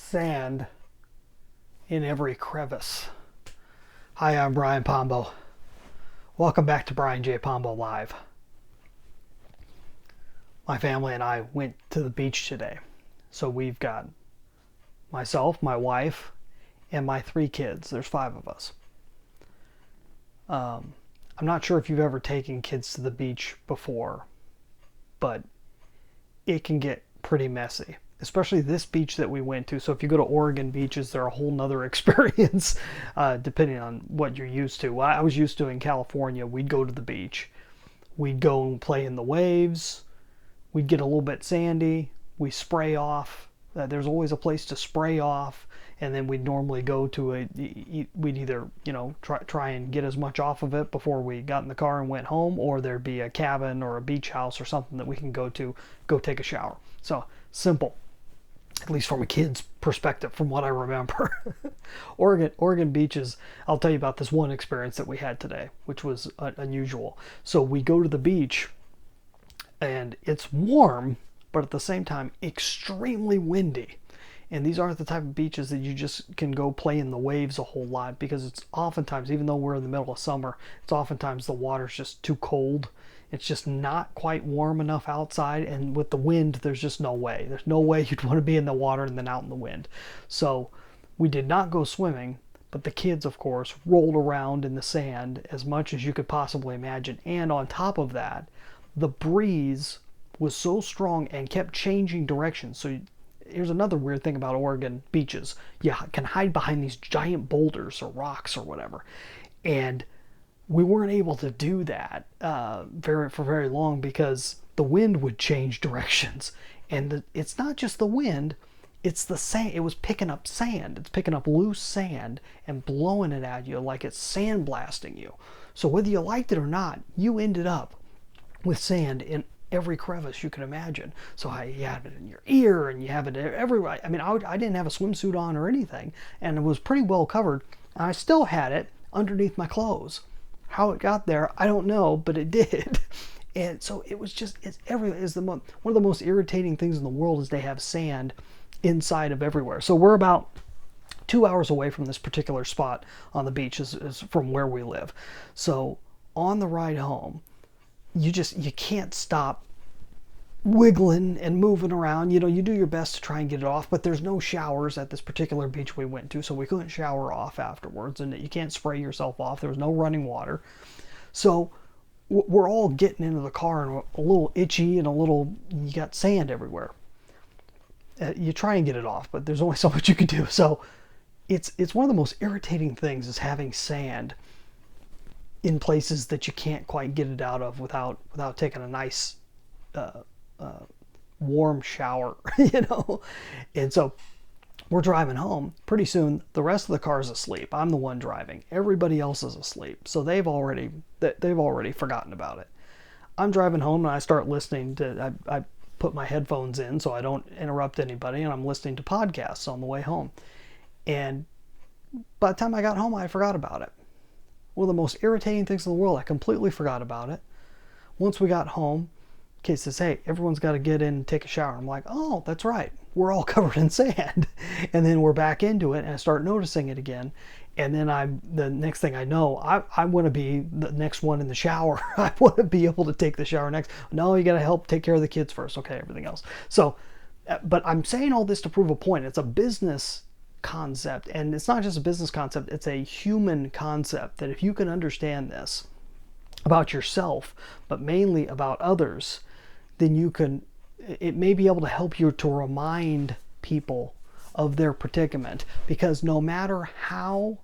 sand in every crevice. Hi, I'm Brian Pombo. Welcome back to Brian J. Pombo Live. My family and I went to the beach today. So we've got myself, my wife, and my 3 kids. There's 5 of us. I'm not sure if you've ever taken kids to the beach before, but it can get pretty messy, especially this beach that we went to. So if you go to Oregon beaches, they're a whole nother experience, depending on what you're used to. What I was used to in California, we'd go to the beach, we'd go and play in the waves, we'd get a little bit sandy, we spray off. There's always a place to spray off, and then we'd normally go to we'd either try and get as much off of it before we got in the car and went home, or there'd be a cabin or a beach house or something that we can go take a shower. So simple, at least from a kid's perspective, from what I remember. Oregon beaches, I'll tell you about this one experience that we had today, which was unusual. So we go to the beach, and it's warm, but at the same time extremely windy. And these aren't the type of beaches that you just can go play in the waves a whole lot, because it's oftentimes, even though we're in the middle of summer, it's oftentimes the water's just too cold. It's just not quite warm enough outside, and with the wind, there's just no way. There's no way you'd want to be in the water and then out in the wind. So we did not go swimming, but the kids, of course, rolled around in the sand as much as you could possibly imagine. And on top of that, the breeze was so strong and kept changing directions. So here's another weird thing about Oregon beaches. You can hide behind these giant boulders or rocks or whatever. And we weren't able to do that for very long, because the wind would change directions. And it's not just the wind, it's the sand. It was picking up sand. It's picking up loose sand and blowing it at you like it's sandblasting you. So whether you liked it or not, you ended up with sand in every crevice you can imagine. So you have it in your ear, and you have it everywhere. I mean, I didn't have a swimsuit on or anything, and it was pretty well covered. And I still had it underneath my clothes. How it got there, I don't know, but it did. And so it was just, it's everywhere. One of the most irritating things in the world is they have sand inside of everywhere. So we're about 2 hours away from this particular spot on the beach, is from where we live. So on the ride home, you can't stop wiggling and moving around. You do your best to try and get it off, but there's no showers at this particular beach we went to, so we couldn't shower off afterwards, and you can't spray yourself off. There was no running water. So we're all getting into the car and a little itchy, and you got sand everywhere. You try and get it off, but there's only so much you can do. So it's one of the most irritating things, is having sand in places that you can't quite get it out of without taking a nice warm shower. And so we're driving home. Pretty soon the rest of the car's asleep. I'm the one driving. Everybody else is asleep, so they've already forgotten about it. I'm driving home, and I start listening to, I put my headphones in so I don't interrupt anybody, and I'm listening to podcasts on the way home. And by the time I got home, I forgot about it. One of the most irritating things in the world. I completely forgot about it. Once we got home, Kate says, "Hey, everyone's got to get in and take a shower." I'm like, "Oh, that's right. We're all covered in sand." And then we're back into it, and I start noticing it again. And then the next thing I know, I want to be the next one in the shower. I want to be able to take the shower next. No, you got to help take care of the kids first. Okay, everything else. So, but I'm saying all this to prove a point. It's a business concept, and it's not just a business concept, it's a human concept, that if you can understand this about yourself, but mainly about others, then it may be able to help you to remind people of their predicament. Because no matter how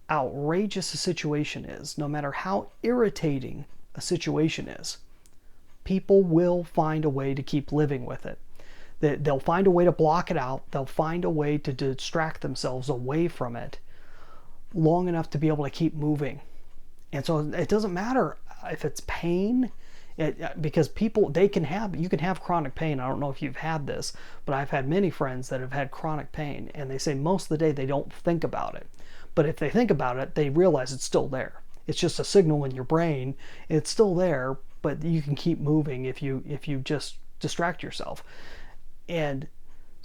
outrageous a situation is, no matter how irritating a situation is, people will find a way to keep living with it. They'll find a way to block it out. They'll find a way to distract themselves away from it long enough to be able to keep moving. And so it doesn't matter if it's pain, because you can have chronic pain. I don't know if you've had this, but I've had many friends that have had chronic pain, and they say most of the day they don't think about it. But if they think about it, they realize it's still there. It's just a signal in your brain. It's still there, but you can keep moving if you just distract yourself. And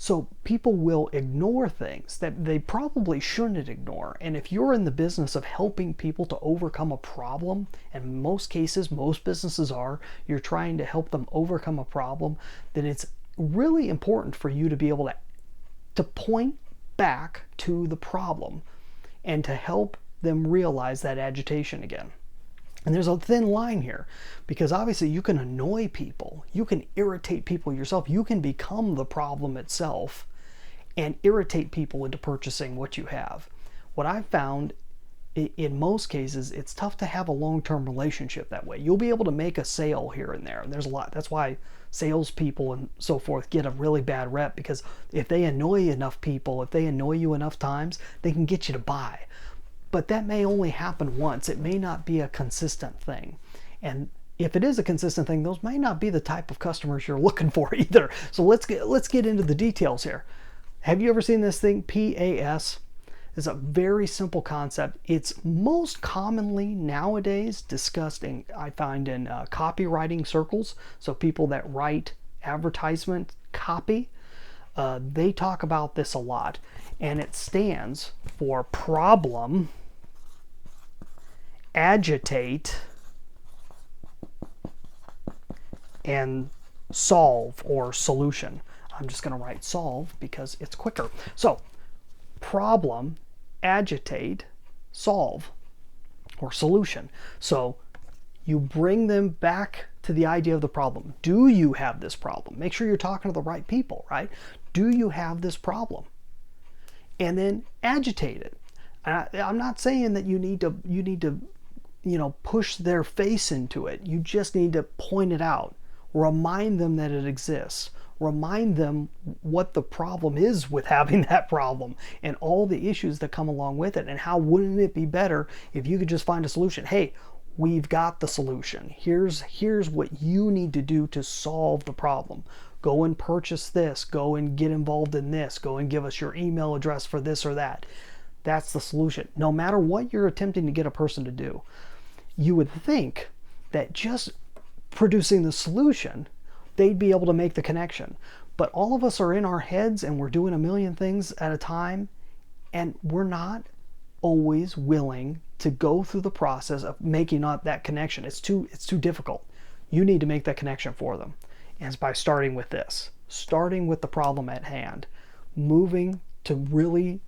So people will ignore things that they probably shouldn't ignore. And if you're in the business of helping people to overcome a problem, and in most cases, most businesses are, you're trying to help them overcome a problem, then it's really important for you to be able to point back to the problem and to help them realize that agitation again. And there's a thin line here, because obviously you can annoy people, you can irritate people yourself, you can become the problem itself and irritate people into purchasing what you have. What I've found in most cases, it's tough to have a long-term relationship that way. You'll be able to make a sale here and there. There's a lot. That's why salespeople and so forth get a really bad rep, because if they annoy enough people, if they annoy you enough times, they can get you to buy. But that may only happen once. It may not be a consistent thing. And if it is a consistent thing, those may not be the type of customers you're looking for either. So let's get into the details here. Have you ever seen this thing? PAS is a very simple concept. It's most commonly nowadays discussed in, I find, in copywriting circles. So people that write advertisement copy, they talk about this a lot. And it stands for problem, agitate, and solve or solution. I'm just going to write solve because it's quicker. So problem, agitate, solve, or solution. So you bring them back to the idea of the problem. Do you have this problem? Make sure you're talking to the right people, right? Do you have this problem? And then agitate it. I'm not saying that you need to push their face into it. You just need to point it out. Remind them that it exists. Remind them what the problem is with having that problem and all the issues that come along with it. And how wouldn't it be better if you could just find a solution? Hey, we've got the solution. Here's what you need to do to solve the problem. Go and purchase this. Go and get involved in this. Go and give us your email address for this or that. That's the solution. No matter what you're attempting to get a person to do, you would think that just producing the solution, they'd be able to make the connection. But all of us are in our heads and we're doing a million things at a time, and we're not always willing to go through the process of making up that connection. It's too difficult. You need to make that connection for them. And it's by starting with this, starting with the problem at hand, moving to really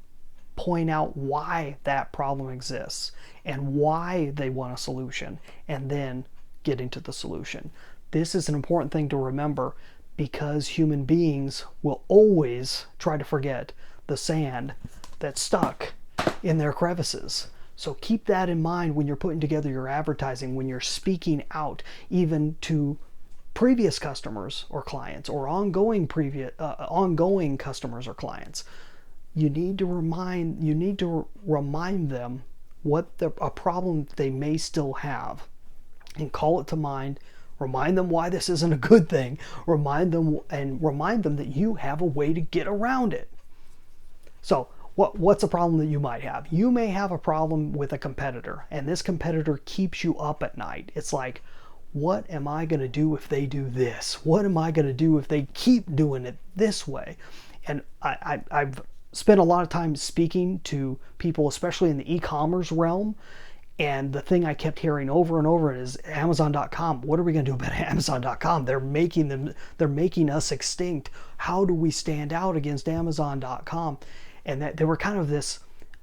point out why that problem exists and why they want a solution, and then get into the solution. This is an important thing to remember, because human beings will always try to forget the sand that's stuck in their crevices. So keep that in mind when you're putting together your advertising, when you're speaking out, even to previous customers or clients, or ongoing customers or clients. You need to remind them what a problem they may still have, and call it to mind. Remind them why this isn't a good thing. Remind them that you have a way to get around it. So what's a problem that you might have? You may have a problem with a competitor, and this competitor keeps you up at night. It's like, what am I going to do if they do this? What am I going to do if they keep doing it this way? And I've spent a lot of time speaking to people, especially in the e-commerce realm, and the thing I kept hearing over and over is Amazon.com. What are we going to do about Amazon.com? They're making us extinct. How do we stand out against Amazon.com? And that they were kind of this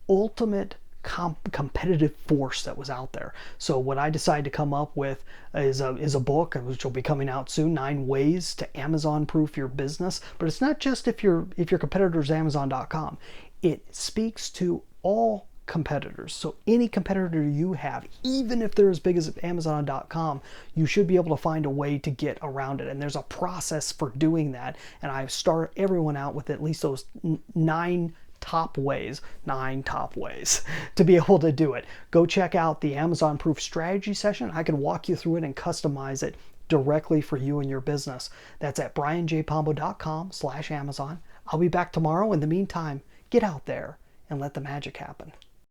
ultimate competitive force that was out there. So what I decided to come up with is a book, which will be coming out soon, 9 Ways to Amazon-Proof Your Business. But it's not just if your competitor is Amazon.com. It speaks to all competitors. So any competitor you have, even if they're as big as Amazon.com, you should be able to find a way to get around it. And there's a process for doing that. And I start everyone out with at least those 9 top ways to be able to do it. Go check out the Amazon Proof Strategy session. I can walk you through it and customize it directly for you and your business. That's at brianjpombo.com/Amazon. I'll be back tomorrow. In the meantime, get out there and let the magic happen.